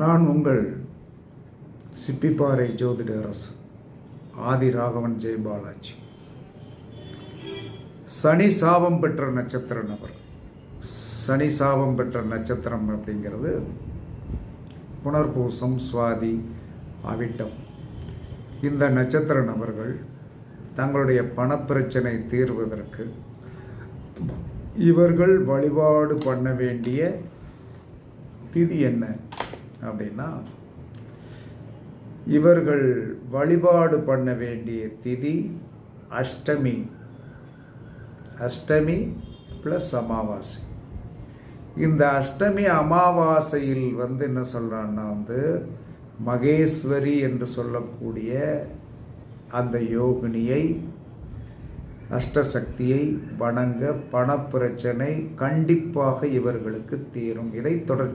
நான் உங்கள் சிப்பிப்பாறை ஜோதிட அரசு ஆதி ராகவன் ஜெயபாலாஜி. சனி சாபம் பெற்ற நட்சத்திர நபர். சனி சாபம் பெற்ற நட்சத்திரம் அப்படிங்கிறது புனர்பூசம், சுவாதி, அவிட்டம். இந்த நட்சத்திர நபர்கள் தங்களுடைய பணப்பிரச்சனை தீர்வதற்கு இவர்கள் வழிபாடு பண்ண வேண்டிய திதி என்ன அப்படின்னா, இவர்கள் வழிபாடு பண்ண வேண்டிய திதி அஷ்டமி. அஷ்டமி ப்ளஸ் அமாவாசை. இந்த அஷ்டமி அமாவாசையில் என்ன சொல்கிறான்னா மகேஸ்வரி என்று சொல்லக்கூடிய அந்த யோகினியை, அஷ்டசக்தியை வணங்க பணப்பிரச்சனை கண்டிப்பாக இவர்களுக்கு தீரும். இதை தொடர்ச்சி